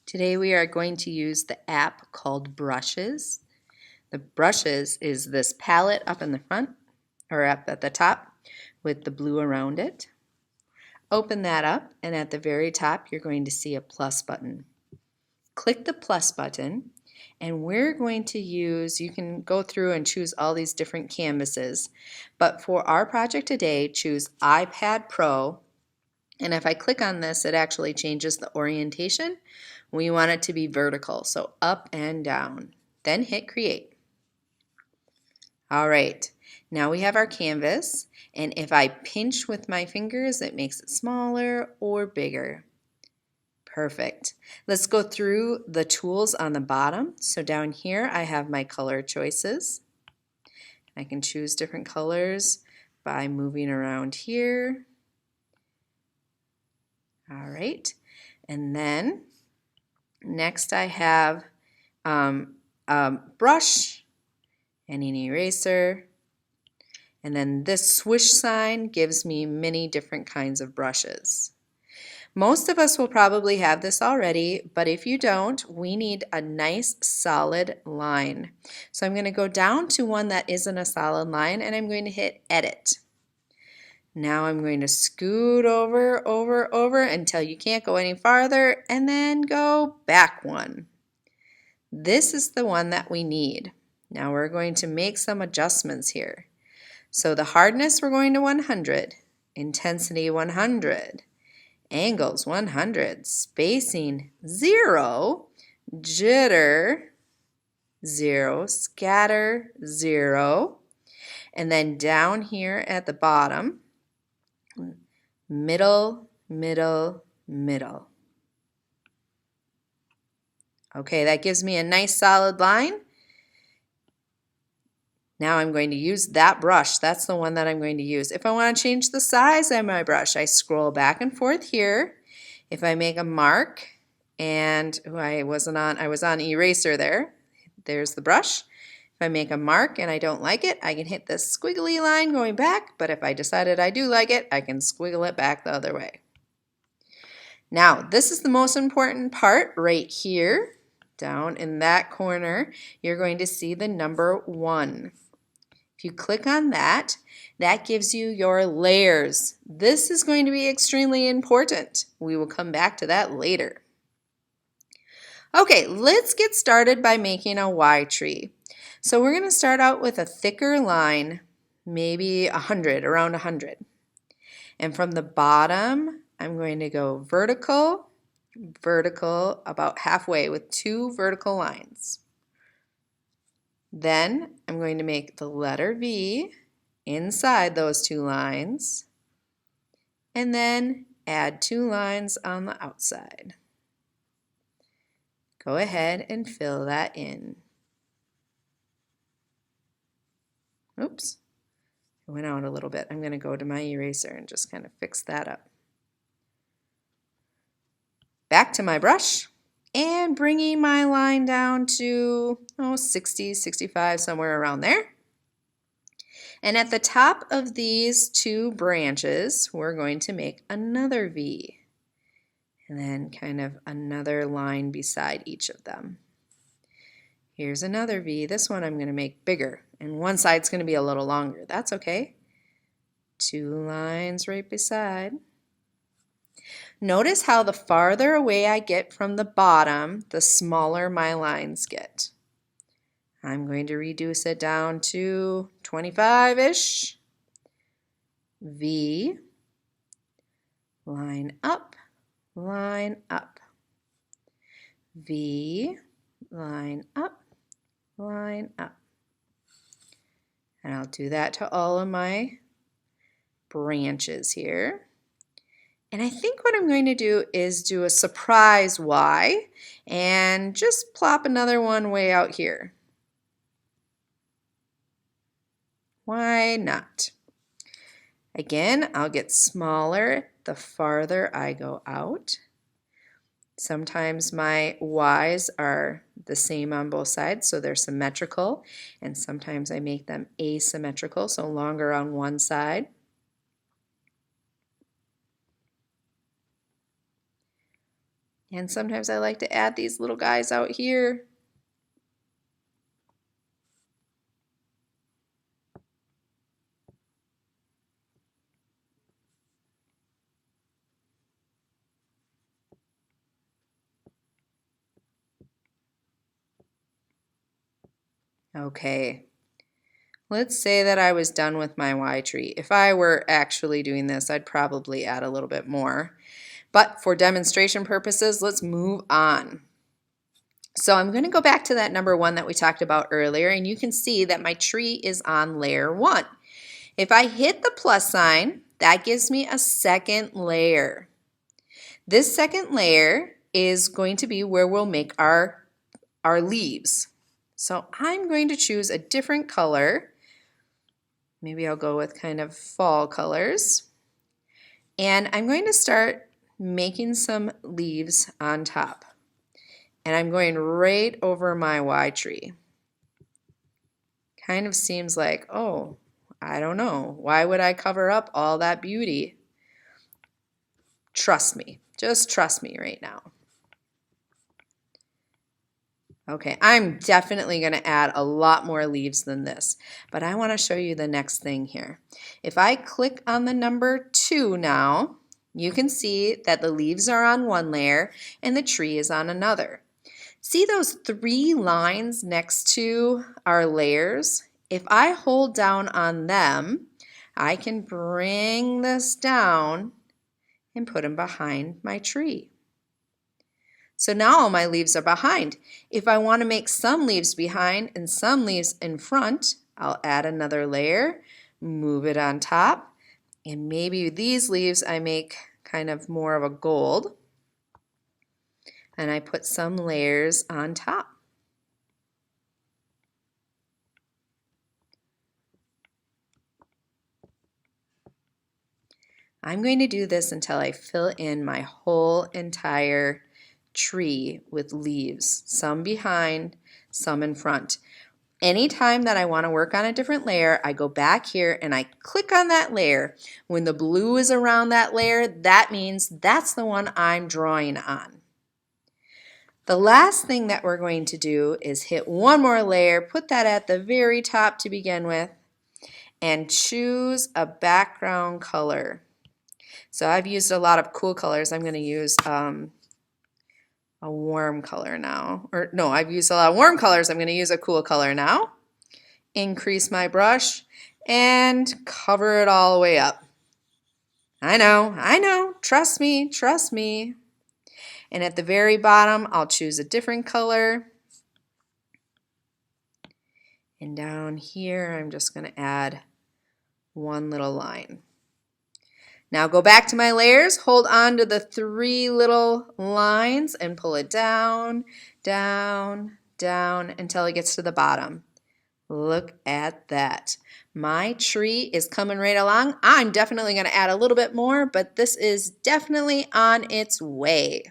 Today we are going to use the app called Brushes. The Brushes is this palette up in the front, or up at the top, with the blue around it. Open that up, and at the very top you're going to see a plus button. Click the plus button, and we're going to use, you can go through and choose all these different canvases, but for our project today, choose iPad Pro. And if I click on this, it actually changes the orientation. We want it to be vertical, so up and down. Then hit create. All right, now we have our canvas, and if I pinch with my fingers, it makes it smaller or bigger. Perfect. Let's go through the tools on the bottom. So down here I have my color choices. I can choose different colors by moving around here. All right, and then next I have a brush and an eraser, and then this swish sign gives me many different kinds of brushes. Most of us will probably have this already, but if you don't, we need a nice solid line. So I'm going to go down to one that isn't a solid line, and I'm going to hit edit. Now I'm going to scoot over until you can't go any farther, and then go back one. This is the one that we need. Now we're going to make some adjustments here. So the hardness we're going to 100, intensity 100, angles 100, spacing 0, jitter 0, scatter 0, and then down here at the bottom, middle, middle, middle. Okay, that gives me a nice solid line. Now I'm going to use that brush. That's the one that I'm going to use. If I want to change the size of my brush, I scroll back and forth here. If I make a mark, and I was on eraser there. There's the brush. If I make a mark and I don't like it, I can hit this squiggly line going back, but if I decided I do like it, I can squiggle it back the other way. Now, this is the most important part right here. Down in that corner, you're going to see the number 1. If you click on that, that gives you your layers. This is going to be extremely important. We will come back to that later. Okay, let's get started by making a Y tree. So we're going to start out with a thicker line, maybe 100, around 100. And from the bottom, I'm going to go vertical, vertical, about halfway with 2 vertical lines. Then I'm going to make the letter V inside those 2 lines, and then add 2 lines on the outside. Go ahead and fill that in. Oops, it went out a little bit. I'm going to go to my eraser and just kind of fix that up. Back to my brush and bringing my line down to 60, 65, somewhere around there. And at the top of these 2 branches, we're going to make another V. And then kind of another line beside each of them. Here's another V. This one I'm going to make bigger, and one side's going to be a little longer. That's okay. 2 lines right beside. Notice how the farther away I get from the bottom, the smaller my lines get. I'm going to reduce it down to 25-ish. V, line up, line up. V, line up, line up. And I'll do that to all of my branches here. And I think what I'm going to do is do a surprise Y and just plop another one way out here. Why not? Again, I'll get smaller the farther I go out. Sometimes my Y's are the same on both sides, so they're symmetrical, and sometimes I make them asymmetrical, so longer on one side. And sometimes I like to add these little guys out here. Okay, let's say that I was done with my Y tree. If I were actually doing this, I'd probably add a little bit more. But for demonstration purposes, let's move on. So I'm going to go back to that number 1 that we talked about earlier, and you can see that my tree is on layer 1. If I hit the plus sign, that gives me a second layer. This second layer is going to be where we'll make our leaves. So I'm going to choose a different color. Maybe I'll go with kind of fall colors. And I'm going to start making some leaves on top. And I'm going right over my Y tree. Kind of seems like, oh, I don't know. Why would I cover up all that beauty? Trust me. Just trust me right now. Okay, I'm definitely going to add a lot more leaves than this, but I want to show you the next thing here. If I click on the number 2 now, you can see that the leaves are on one layer and the tree is on another. See those 3 lines next to our layers? If I hold down on them, I can bring this down and put them behind my tree. So now all my leaves are behind. If I want to make some leaves behind and some leaves in front, I'll add another layer, move it on top, and maybe these leaves I make kind of more of a gold, and I put some layers on top. I'm going to do this until I fill in my whole entire tree with leaves, some behind, some in front. Anytime that I want to work on a different layer, I go back here and I click on that layer. When the blue is around that layer, that means that's the one I'm drawing on. The last thing that we're going to do is hit one more layer, put that at the very top to begin with, and choose a background color. So I've used a lot of cool colors. I'm going to use a warm color now. Or no, I've used a lot of warm colors. I'm going to use a cool color now. Increase my brush and cover it all the way up. I know, trust me, trust me. And at the very bottom, I'll choose a different color. And down here, I'm just going to add one little line. Now go back to my layers, hold on to the 3 little lines and pull it down, down, down until it gets to the bottom. Look at that. My tree is coming right along. I'm definitely going to add a little bit more, but this is definitely on its way.